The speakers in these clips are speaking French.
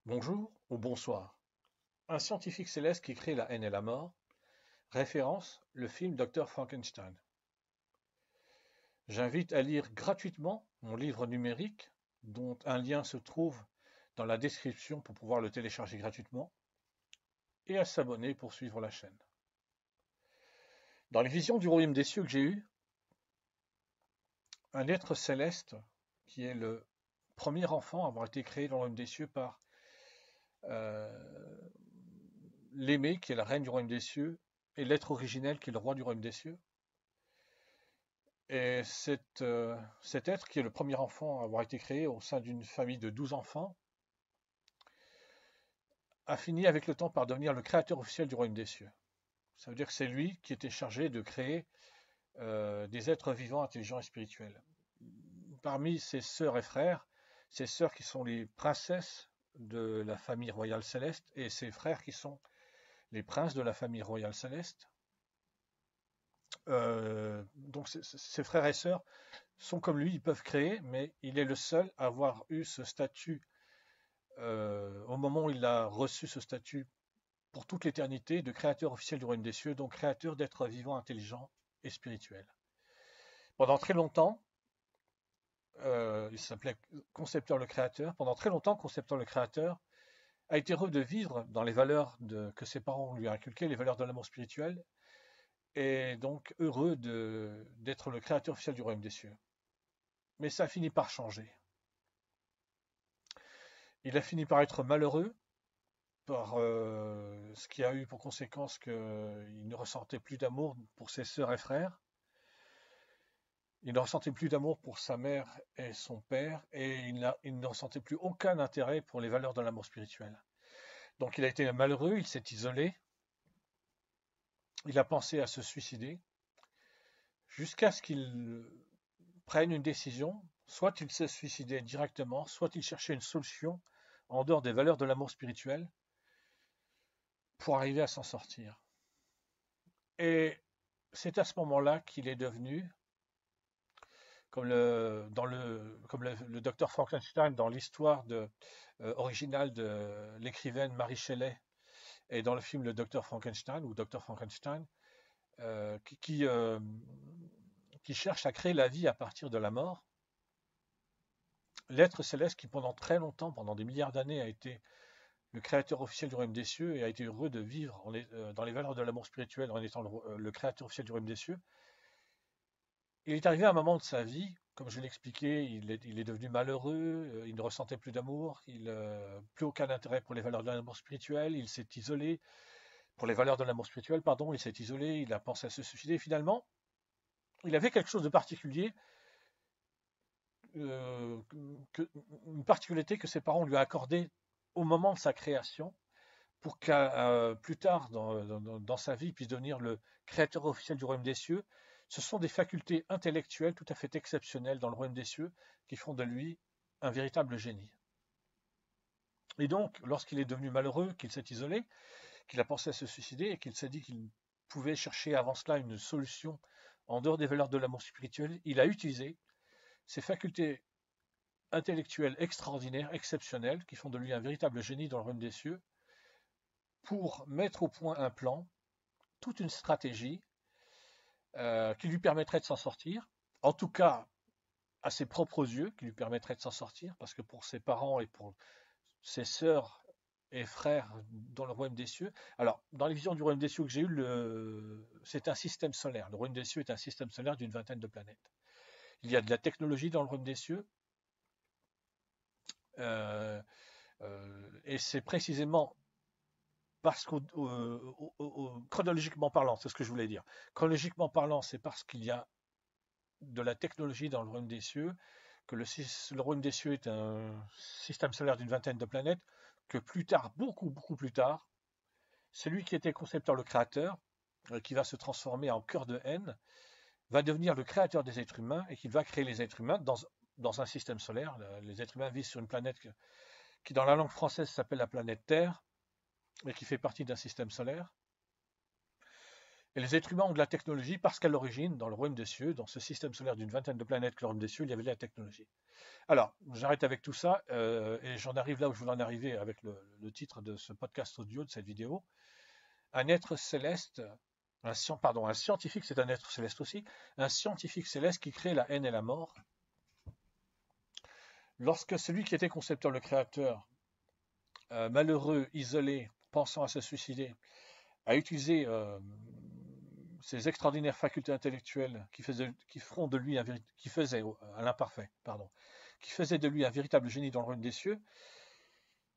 Bonjour ou bonsoir. Un scientifique céleste qui crée la haine et la mort. Référence, le film Dr Frankenstein. J'invite à lire gratuitement mon livre numérique, dont un lien se trouve dans la description pour pouvoir le télécharger gratuitement, et à s'abonner pour suivre la chaîne. Dans les visions du royaume des cieux que j'ai eues, un être céleste, qui est le premier enfant à avoir été créé dans le royaume des cieux par euh, l'aimée, qui est la reine du royaume des cieux, et l'être originel, qui est le roi du royaume des cieux. Et cet être, qui est le premier enfant à avoir été créé au sein d'une famille de 12 enfants, a fini avec le temps par devenir le créateur officiel du royaume des cieux. Ça veut dire que c'est lui qui était chargé de créer des êtres vivants, intelligents et spirituels. Parmi ses sœurs et frères, ses sœurs qui sont les princesses de la famille royale céleste et ses frères qui sont les princes de la famille royale céleste. Donc ses frères et sœurs sont comme lui, ils peuvent créer, mais il est le seul à avoir eu ce statut au moment où il a reçu ce statut pour toute l'éternité de créateur officiel du royaume des cieux, donc créateur d'êtres vivants, intelligents et spirituels. Pendant très longtemps, il s'appelait Concepteur le Créateur. Pendant très longtemps, Concepteur le Créateur a été heureux de vivre dans les valeurs que ses parents lui ont inculquées, les valeurs de l'amour spirituel, et donc heureux d'être le créateur officiel du royaume des cieux. Mais ça a fini par changer. Il a fini par être malheureux par ce qui a eu pour conséquence qu'il ne ressentait plus d'amour pour ses sœurs et frères, il ne ressentait plus d'amour pour sa mère et son père, et il ne ressentait plus aucun intérêt pour les valeurs de l'amour spirituel. Donc il a été malheureux, il s'est isolé, il a pensé à se suicider, jusqu'à ce qu'il prenne une décision, soit il s'est suicidé directement, soit il cherchait une solution en dehors des valeurs de l'amour spirituel pour arriver à s'en sortir. Et c'est à ce moment-là qu'il est devenu, comme le docteur Frankenstein dans l'histoire originale de l'écrivaine Mary Shelley et dans le film Le docteur Frankenstein ou Docteur Frankenstein, euh, qui, qui, euh, qui cherche à créer la vie à partir de la mort. L'être céleste qui pendant très longtemps, pendant des milliards d'années, a été le créateur officiel du royaume des cieux et a été heureux de vivre dans les valeurs de l'amour spirituel en étant le créateur officiel du royaume des cieux. Il est arrivé à un moment de sa vie, comme je l'ai expliqué, il est devenu malheureux, il ne ressentait plus d'amour, plus aucun intérêt pour les valeurs de l'amour spirituel, il s'est isolé, pour les valeurs de l'amour spirituel, pardon, il s'est isolé, il a pensé à se suicider. Finalement, il avait quelque chose de particulier, euh, une particularité que ses parents lui ont accordée au moment de sa création, pour qu'à plus tard dans sa vie, il puisse devenir le créateur officiel du royaume des cieux. Ce sont des facultés intellectuelles tout à fait exceptionnelles dans le royaume des cieux qui font de lui un véritable génie. Et donc, lorsqu'il est devenu malheureux, qu'il s'est isolé, qu'il a pensé à se suicider et qu'il s'est dit qu'il pouvait chercher avant cela une solution en dehors des valeurs de l'amour spirituel, il a utilisé ces facultés intellectuelles extraordinaires, exceptionnelles, qui font de lui un véritable génie dans le royaume des cieux, pour mettre au point un plan, toute une stratégie qui lui permettrait de s'en sortir, en tout cas à ses propres yeux, qui lui permettrait de s'en sortir, parce que pour ses parents et pour ses sœurs et frères dans le royaume des cieux, alors dans les visions du royaume des cieux que j'ai eues, c'est un système solaire. Le royaume des cieux est un système solaire d'une vingtaine de planètes. Il y a de la technologie dans le royaume des cieux, euh, et c'est précisément parce que chronologiquement parlant, c'est ce que je voulais dire. Chronologiquement parlant, c'est parce qu'il y a de la technologie dans le royaume des cieux, que le royaume des cieux est un système solaire d'une vingtaine de planètes, que plus tard, beaucoup, beaucoup plus tard, celui qui était concepteur, le créateur, qui va se transformer en cœur de haine, va devenir le créateur des êtres humains et qu'il va créer les êtres humains dans un système solaire. Les êtres humains vivent sur une planète qui dans la langue française s'appelle la planète Terre, mais qui fait partie d'un système solaire. Et les êtres humains ont de la technologie parce qu'à l'origine, dans le royaume des cieux, dans ce système solaire d'une vingtaine de planètes que le royaume des cieux, il y avait de la technologie. Alors, j'arrête avec tout ça et j'en arrive là où je voulais en arriver avec le titre de ce podcast audio, de cette vidéo. Un être céleste, un scientifique, c'est un être céleste aussi, un scientifique céleste qui crée la haine et la mort. Lorsque celui qui était concepteur, le créateur, malheureux, isolé, pensant à se suicider, a utilisé ses extraordinaires facultés intellectuelles qui faisaient de lui un véritable génie dans le royaume des cieux,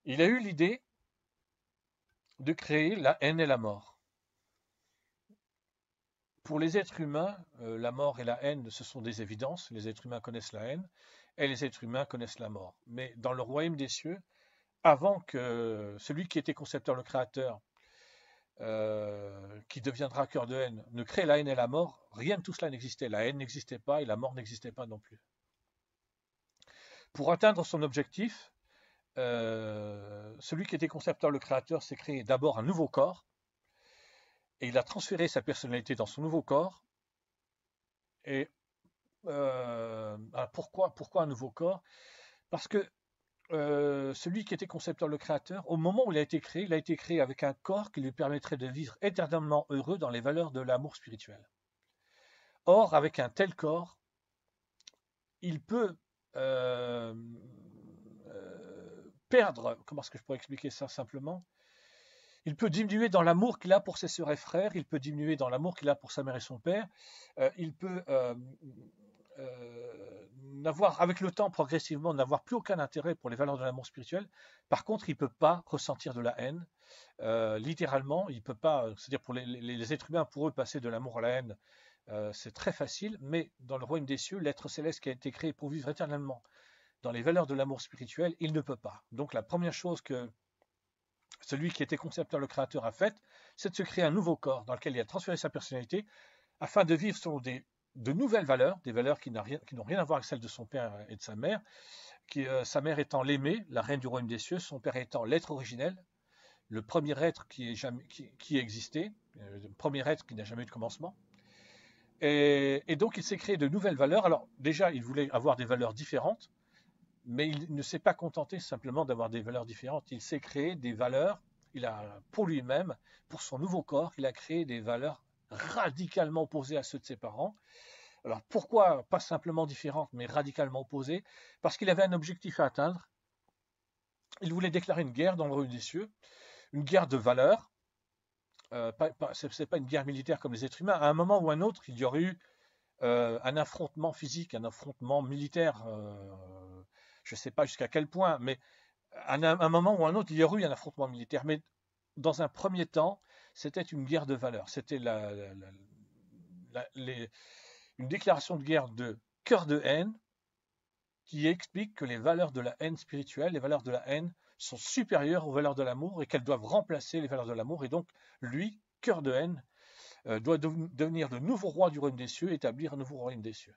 il a eu l'idée de créer la haine et la mort. Pour les êtres humains, la mort et la haine, ce sont des évidences. Les êtres humains connaissent la haine et les êtres humains connaissent la mort. Mais dans le royaume des cieux, avant que celui qui était concepteur, le créateur, qui deviendra cœur de haine, ne crée la haine et la mort, rien de tout cela n'existait. La haine n'existait pas et la mort n'existait pas non plus. Pour atteindre son objectif, celui qui était concepteur, le créateur, s'est créé d'abord un nouveau corps et il a transféré sa personnalité dans son nouveau corps. Et pourquoi un nouveau corps? Parce que celui qui était concepteur, le créateur, au moment où il a été créé avec un corps qui lui permettrait de vivre éternellement heureux dans les valeurs de l'amour spirituel. Or, avec un tel corps, il peut perdre, comment est-ce que je pourrais expliquer ça simplement? Il peut diminuer dans l'amour qu'il a pour ses sœurs et frères, il peut diminuer dans l'amour qu'il a pour sa mère et son père, il peut avec le temps, progressivement, n'avoir plus aucun intérêt pour les valeurs de l'amour spirituel. Par contre, il ne peut pas ressentir de la haine. Littéralement, il ne peut pas, c'est-à-dire pour les êtres humains, pour eux, passer de l'amour à la haine, c'est très facile, mais dans le royaume des cieux, l'être céleste qui a été créé pour vivre éternellement dans les valeurs de l'amour spirituel, il ne peut pas. Donc la première chose que celui qui était concepteur, le créateur, a faite, c'est de se créer un nouveau corps dans lequel il a transféré sa personnalité afin de vivre selon de nouvelles valeurs, des valeurs qui n'ont rien à voir avec celles de son père et de sa mère, sa mère étant l'aimée, la reine du royaume des cieux, son père étant l'être originel, le premier être qui existait, le premier être qui n'a jamais eu de commencement. Et donc il s'est créé de nouvelles valeurs. Alors déjà, il voulait avoir des valeurs différentes, mais il ne s'est pas contenté simplement d'avoir des valeurs différentes. Il s'est créé des valeurs, pour lui-même, pour son nouveau corps, il a créé des valeurs radicalement opposées à ceux de ses parents. Alors pourquoi pas simplement différentes, mais radicalement opposées? Parce qu'il avait un objectif à atteindre. Il voulait déclarer une guerre dans le royaume des cieux, une guerre de valeurs. Ce n'est pas une guerre militaire comme les êtres humains. À un moment ou à un autre, il y aurait eu un affrontement physique, un affrontement militaire, je ne sais pas jusqu'à quel point, mais à un moment ou à un autre, il y aurait eu un affrontement militaire. Mais dans un premier temps, c'était une guerre de valeurs. C'était une déclaration de guerre de cœur de haine qui explique que les valeurs de la haine spirituelle, les valeurs de la haine sont supérieures aux valeurs de l'amour et qu'elles doivent remplacer les valeurs de l'amour. Et donc, lui, cœur de haine, doit devenir le nouveau roi du royaume des cieux, établir un nouveau royaume des cieux.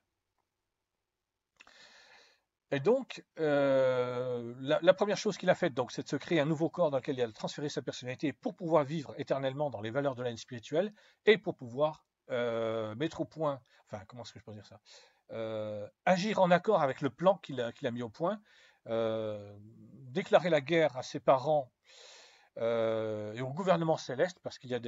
Et donc, la première chose qu'il a faite, donc, c'est de se créer un nouveau corps dans lequel il a transféré sa personnalité pour pouvoir vivre éternellement dans les valeurs de la haine spirituelle et pour pouvoir mettre au point, enfin, comment est-ce que je peux dire ça, agir en accord avec le plan qu'il a mis au point, déclarer la guerre à ses parents et au gouvernement céleste, parce qu'il y a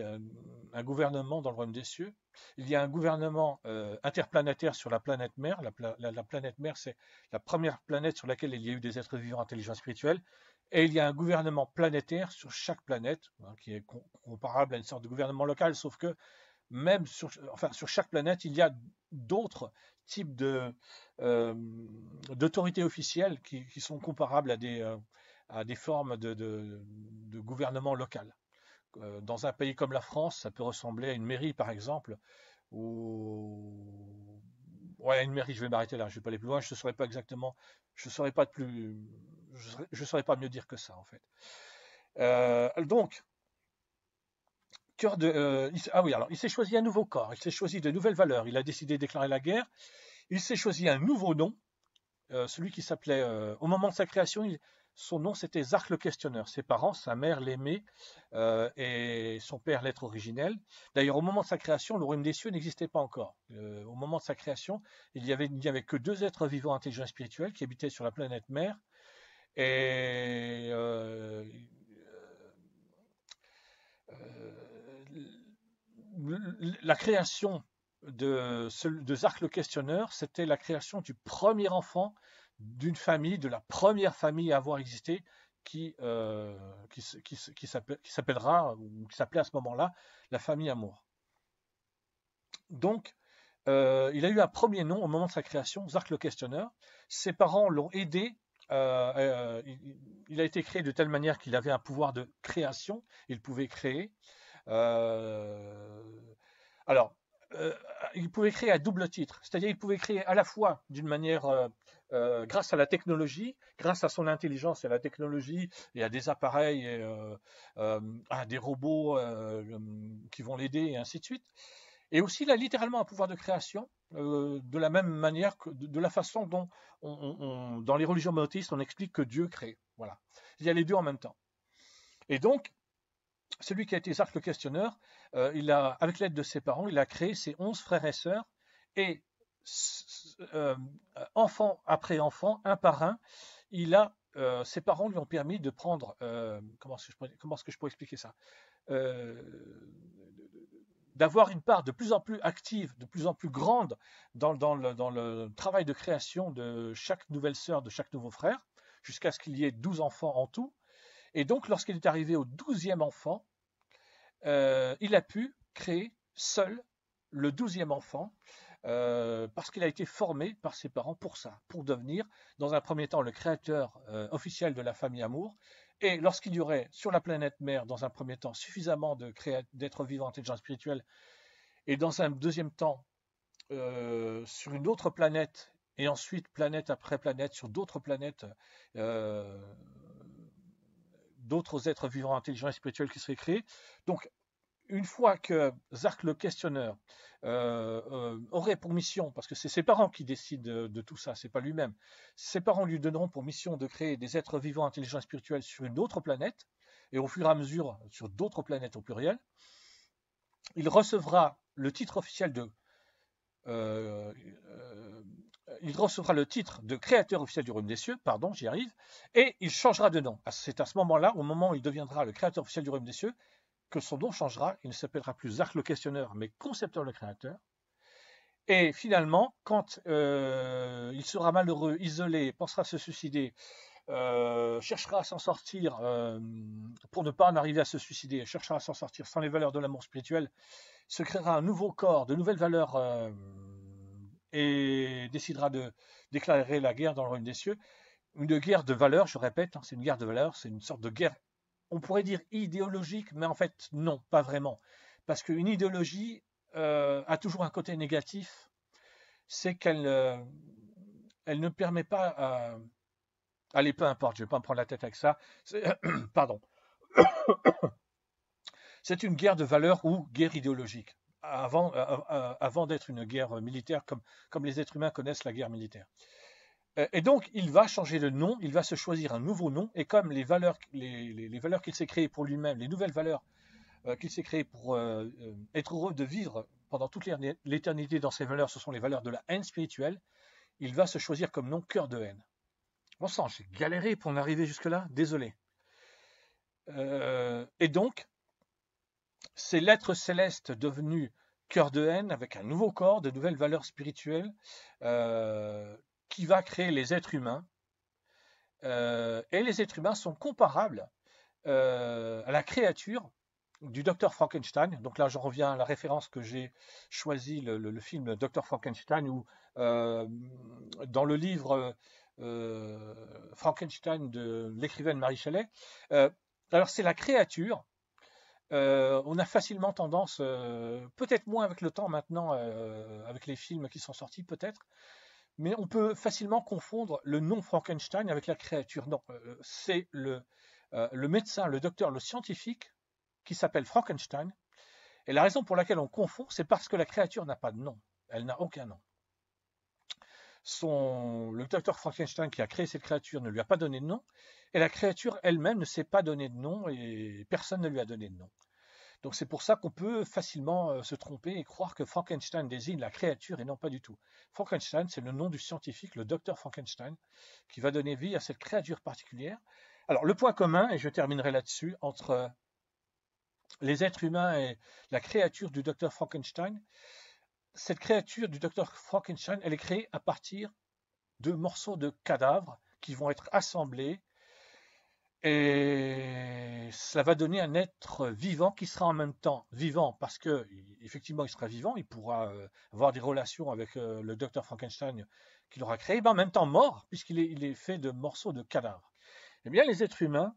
un gouvernement dans le royaume des cieux. Il y a un gouvernement interplanétaire sur la planète mère. La planète mère, c'est la première planète sur laquelle il y a eu des êtres vivants intelligents spirituels. Et il y a un gouvernement planétaire sur chaque planète, qui est comparable à une sorte de gouvernement local, sauf que même sur chaque planète, il y a d'autres types d'autorités officielles qui sont comparables à des formes de gouvernement local. Dans un pays comme la France, ça peut ressembler à une mairie, par exemple, ouais, une mairie, je vais m'arrêter là, je ne vais pas aller plus loin, je ne saurais pas exactement, je ne saurais pas mieux dire que ça, en fait. Donc, il s'est choisi un nouveau corps, il s'est choisi de nouvelles valeurs, il a décidé de déclarer la guerre, il s'est choisi un nouveau nom, celui qui s'appelait, au moment de sa création, son nom c'était Zark le Questionneur. Ses parents, sa mère l'aimait et son père l'être originel. D'ailleurs, au moment de sa création, le royaume des cieux n'existait pas encore. Au moment de sa création, il n'y avait que deux êtres vivants intelligents et spirituels qui habitaient sur la planète mère. Et la création de Zark le Questionneur, c'était la création du premier enfant d'une famille, de la première famille à avoir existé, qui s'appellera, ou qui s'appelait à ce moment-là, la famille Amour. Donc, il a eu un premier nom au moment de sa création, Zark le Questionneur. Ses parents l'ont aidé. Il a été créé de telle manière qu'il avait un pouvoir de création, il pouvait créer. Alors, il pouvait créer à double titre, c'est-à-dire il pouvait créer à la fois d'une manière grâce à la technologie, grâce à son intelligence et à la technologie et à des appareils et à des robots qui vont l'aider et ainsi de suite. Et aussi, il a littéralement un pouvoir de création de la même manière que de la façon dont dans les religions monothéistes on explique que Dieu crée. Voilà, il y a les deux en même temps. Et donc, celui qui a été Zark le Questionneur, avec l'aide de ses parents, il a créé ses 11 frères et sœurs, et enfant après enfant, un par un, ses parents lui ont permis de prendre, comment est-ce que je pourrais expliquer ça, d'avoir une part de plus en plus active, de plus en plus grande dans le travail de création de chaque nouvelle sœur, de chaque nouveau frère, jusqu'à ce qu'il y ait 12 enfants en tout. Et donc, lorsqu'il est arrivé au 12e enfant, il a pu créer seul le 12e enfant, parce qu'il a été formé par ses parents pour ça, pour devenir, dans un premier temps, le créateur officiel de la famille Amour. Et lorsqu'il y aurait sur la planète mère, dans un premier temps, suffisamment d'êtres vivants intelligents spirituels, et dans un deuxième temps, sur une autre planète, et ensuite planète après planète, sur d'autres planètes, d'autres êtres vivants intelligents et spirituels qui seraient créés. Donc, une fois que Zark le Questionneur aurait pour mission, parce que c'est ses parents qui décident de tout ça, c'est pas lui-même, ses parents lui donneront pour mission de créer des êtres vivants intelligents et spirituels sur une autre planète, et au fur et à mesure sur d'autres planètes au pluriel. Il recevra le titre officiel il recevra le titre de créateur officiel du royaume des cieux, pardon, j'y arrive, et il changera de nom. C'est à ce moment-là, au moment où il deviendra le créateur officiel du royaume des cieux, que son nom changera. Il ne s'appellera plus Zark le Questionneur, mais Concepteur le Créateur. Et finalement, quand il sera malheureux, isolé, pensera se suicider, cherchera à s'en sortir, pour ne pas en arriver à se suicider, cherchera à s'en sortir sans les valeurs de l'amour spirituel, se créera un nouveau corps, de nouvelles valeurs, et décidera de déclarer la guerre dans le royaume des cieux. Une guerre de valeurs, je répète, c'est une guerre de valeurs, c'est une sorte de guerre, on pourrait dire idéologique, mais en fait non, pas vraiment. Parce qu'une idéologie a toujours un côté négatif, c'est qu'elle elle ne permet pas à... Allez, peu importe, je ne vais pas me prendre la tête avec ça. Pardon. C'est une guerre de valeurs ou guerre idéologique, avant d'être une guerre militaire comme les êtres humains connaissent la guerre militaire. Et donc, il va changer de nom, il va se choisir un nouveau nom, et comme les valeurs qu'il s'est créées pour lui-même, les nouvelles valeurs qu'il s'est créées pour être heureux de vivre pendant toute l'éternité dans ces valeurs, ce sont les valeurs de la haine spirituelle, il va se choisir comme nom Cœur de haine. Bon sang, j'ai galéré pour en arriver jusque-là, désolé. Et donc, c'est l'être céleste devenu Cœur de haine, avec un nouveau corps, de nouvelles valeurs spirituelles, qui va créer les êtres humains. Et les êtres humains sont comparables à la créature du docteur Frankenstein. Donc là, j'en reviens à la référence que j'ai choisi, le film Docteur Frankenstein, où dans le livre Frankenstein de l'écrivaine Mary Shelley, alors c'est la créature. On a facilement tendance, peut-être moins avec le temps maintenant, avec les films qui sont sortis peut-être, mais on peut facilement confondre le nom Frankenstein avec la créature. Non, c'est le médecin, le docteur, le scientifique qui s'appelle Frankenstein. Et la raison pour laquelle on confond, c'est parce que la créature n'a pas de nom. Elle n'a aucun nom. le docteur Frankenstein qui a créé cette créature ne lui a pas donné de nom, et la créature elle-même ne s'est pas donné de nom, et personne ne lui a donné de nom. Donc c'est pour ça qu'on peut facilement se tromper et croire que Frankenstein désigne la créature et non pas du tout. Frankenstein, c'est le nom du scientifique, le docteur Frankenstein, qui va donner vie à cette créature particulière. Alors le point commun, et je terminerai là-dessus, entre les êtres humains et la créature du docteur Frankenstein, cette créature du docteur Frankenstein, elle est créée à partir de morceaux de cadavres qui vont être assemblés et ça va donner un être vivant qui sera en même temps vivant parce que effectivement il sera vivant, il pourra avoir des relations avec le docteur Frankenstein qu'il aura créé, mais en même temps mort puisqu'il est fait de morceaux de cadavres. Eh bien les êtres humains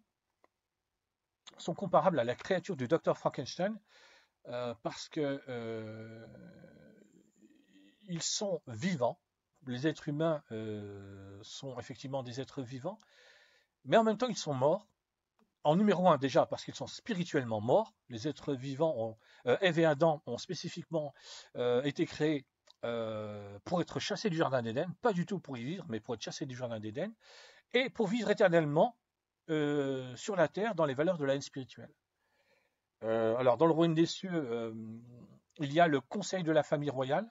sont comparables à la créature du docteur Frankenstein parce que ils sont vivants. Les êtres humains sont effectivement des êtres vivants, mais en même temps ils sont morts. En numéro un déjà parce qu'ils sont spirituellement morts. Les êtres vivants, Ève et Adam, ont spécifiquement été créés pour être chassés du jardin d'Éden, pas du tout pour y vivre, mais pour être chassés du jardin d'Éden, et pour vivre éternellement sur la terre dans les valeurs de la haine spirituelle. Alors dans le royaume des cieux, il y a le conseil de la famille royale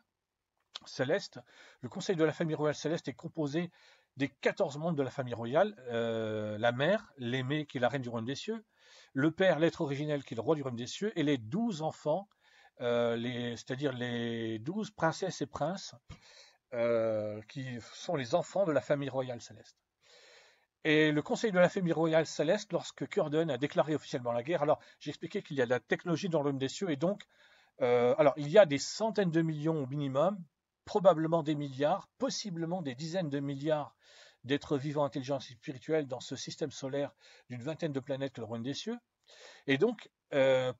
céleste. Le conseil de la famille royale céleste est composé des 14 membres de la famille royale, la mère, l'aimée qui est la reine du royaume des cieux, le père, l'être originel qui est le roi du royaume des cieux, et les 12 enfants, c'est-à-dire les 12 princesses et princes, qui sont les enfants de la famille royale céleste. Et le conseil de la famille royale céleste, lorsque Cœur-de-Haine a déclaré officiellement la guerre, alors j'ai expliqué qu'il y a de la technologie dans le royaume des cieux, et donc, alors il y a des centaines de millions au minimum, probablement des milliards, possiblement des dizaines de milliards d'êtres vivants, intelligents et spirituels dans ce système solaire d'une vingtaine de planètes que le royaume des cieux. Et donc,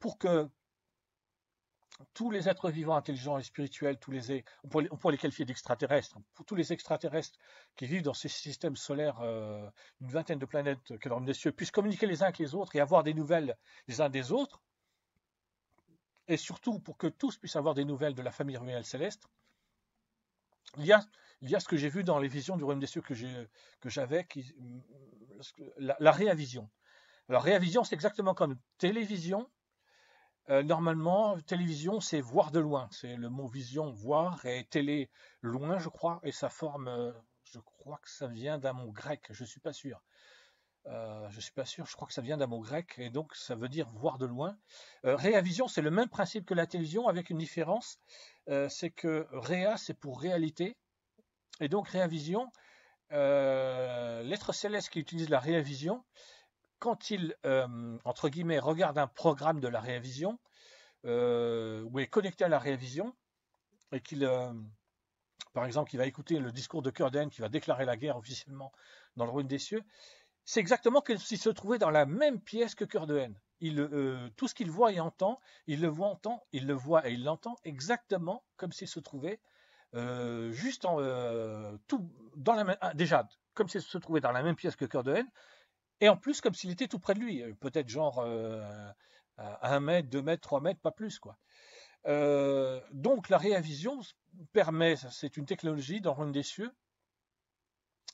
pour que tous les êtres vivants, intelligents et spirituels, on pourrait les qualifier d'extraterrestres, pour tous les extraterrestres qui vivent dans ces systèmes solaires d'une vingtaine de planètes que le royaume des cieux puissent communiquer les uns avec les autres et avoir des nouvelles les uns des autres, et surtout pour que tous puissent avoir des nouvelles de la famille royale céleste, il y a ce que j'ai vu dans les visions du royaume des cieux que j'avais, la réavision. Alors réavision, c'est exactement comme télévision. Normalement, télévision, c'est voir de loin. C'est le mot vision, voir, et télé, loin, je crois. Et ça forme, je crois que ça vient d'un mot grec. Je suis pas sûr. Je suis pas sûr. Je crois que ça vient d'un mot grec, et donc ça veut dire voir de loin. Réavision, c'est le même principe que la télévision, avec une différence. C'est que réa, c'est pour réalité. Et donc réavision, l'être céleste qui utilise la réavision, quand il, entre guillemets, regarde un programme de la réavision, ou est connecté à la réavision, et qu'il, par exemple, il va écouter le discours de Cœur-de-Haine qui va déclarer la guerre officiellement dans le royaume des cieux, c'est exactement comme s'il se trouvait dans la même pièce que Cœur-de-Haine. Tout ce qu'il voit et entend, il le voit et il l'entend exactement comme s'il se trouvait juste tout dans la même, déjà comme s'il se trouvait dans la même pièce que Cœur-de-Haine, et en plus comme s'il était tout près de lui, peut-être genre à 1 mètre, 2 mètres, 3 mètres, pas plus quoi. Donc la réavision permet, c'est une technologie dans le royaume des cieux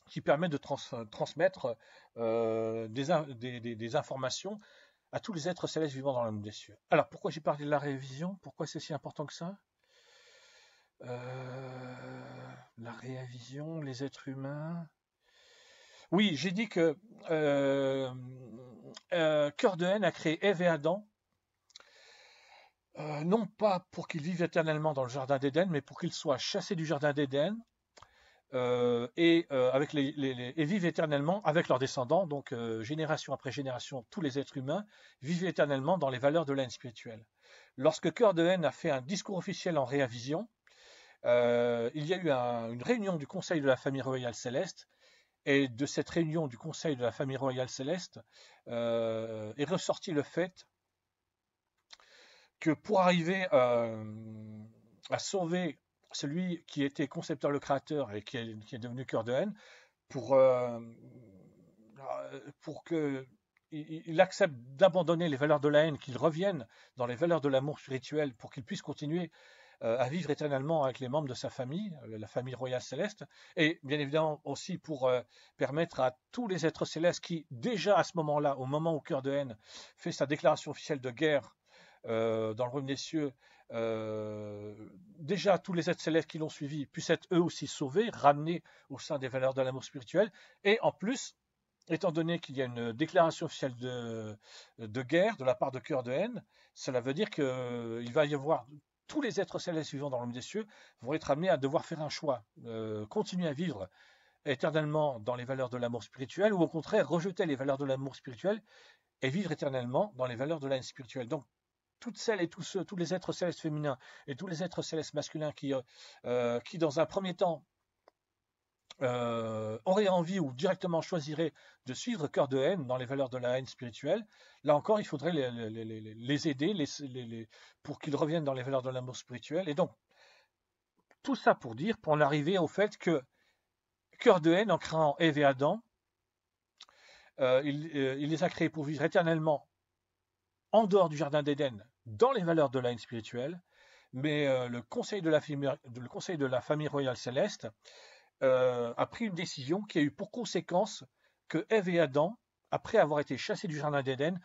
qui permet de transmettre des informations à tous les êtres célestes vivant dans le royaume des cieux. Alors pourquoi j'ai parlé de la réavision? Pourquoi c'est si important que ça? La réavision, les êtres humains. Oui, j'ai dit que Cœur-de-Haine a créé Ève et Adam, non pas pour qu'ils vivent éternellement dans le jardin d'Éden, mais pour qu'ils soient chassés du jardin d'Éden et vivent éternellement avec leurs descendants. Donc génération après génération, tous les êtres humains vivent éternellement dans les valeurs de la haine spirituelle. Lorsque Cœur-de-Haine a fait un discours officiel en réavision, il y a eu une réunion du Conseil de la famille royale céleste, et de cette réunion du Conseil de la famille royale céleste est ressorti le fait que pour arriver à sauver celui qui était concepteur, le créateur, et qui est devenu Cœur-de-Haine, pour qu'il accepte d'abandonner les valeurs de la haine, qu'il revienne dans les valeurs de l'amour spirituel, pour qu'il puisse continuer à vivre éternellement avec les membres de sa famille, la famille royale céleste, et bien évidemment aussi pour permettre à tous les êtres célestes qui, déjà à ce moment-là, au moment où Cœur de Haine fait sa déclaration officielle de guerre dans le royaume des cieux, euh, déjà tous les êtres célestes qui l'ont suivi puissent être eux aussi sauvés, ramenés au sein des valeurs de l'amour spirituel, et en plus, étant donné qu'il y a une déclaration officielle de guerre de la part de Cœur de Haine, cela veut dire qu'il va y avoir tous les êtres célestes vivant dans le royaume des cieux vont être amenés à devoir faire un choix, continuer à vivre éternellement dans les valeurs de l'amour spirituel, ou au contraire rejeter les valeurs de l'amour spirituel et vivre éternellement dans les valeurs de la haine spirituelle. Donc, toutes celles et tous les êtres célestes féminins et tous les êtres célestes masculins qui dans un premier temps, auraient envie ou directement choisiraient de suivre Cœur de Haine dans les valeurs de la haine spirituelle, là encore, il faudrait les aider pour qu'ils reviennent dans les valeurs de l'amour spirituel. Et donc, tout ça pour en arriver au fait que Cœur de Haine, en créant Ève et Adam, il les a créés pour vivre éternellement en dehors du Jardin d'Éden, dans les valeurs de la haine spirituelle, mais le conseil de la famille royale céleste a pris une décision qui a eu pour conséquence que Ève et Adam, après avoir été chassés du Jardin d'Éden,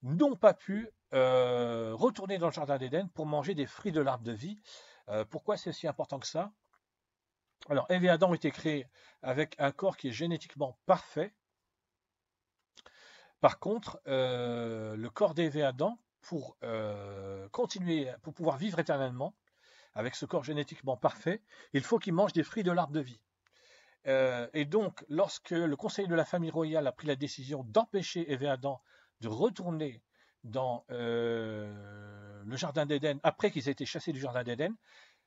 n'ont pas pu retourner dans le Jardin d'Éden pour manger des fruits de l'arbre de vie. Pourquoi c'est si important que ça? Alors, Ève et Adam ont été créés avec un corps qui est génétiquement parfait. Par contre, le corps d'Ève et Adam, pour pouvoir vivre éternellement, avec ce corps génétiquement parfait, il faut qu'ils mangent des fruits de l'arbre de vie. Et donc, lorsque le conseil de la famille royale a pris la décision d'empêcher Ève et Adam de retourner dans le Jardin d'Éden, après qu'ils aient été chassés du Jardin d'Éden,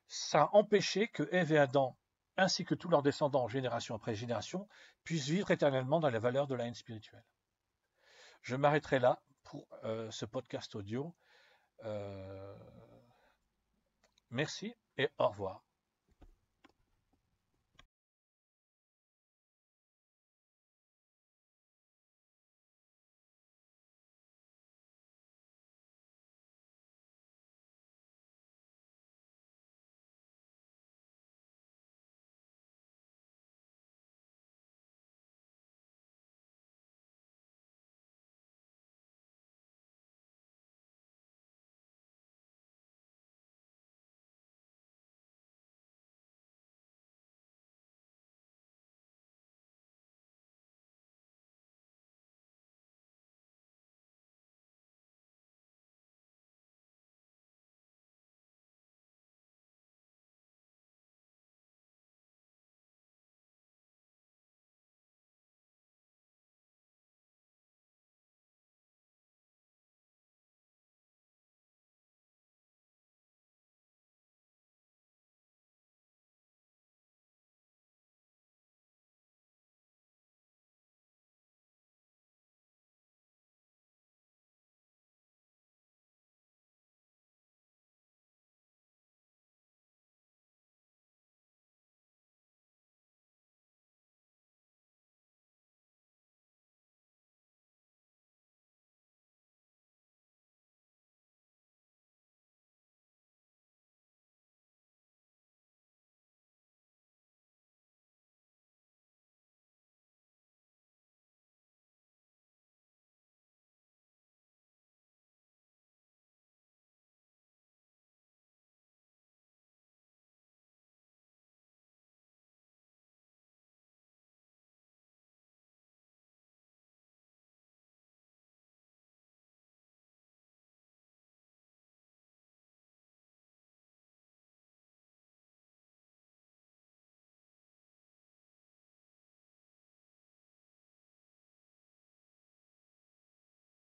ça a empêché que Ève et Adam, ainsi que tous leurs descendants, génération après génération, puissent vivre éternellement dans les valeurs de la haine spirituelle. Je m'arrêterai là pour ce podcast audio. Merci et au revoir.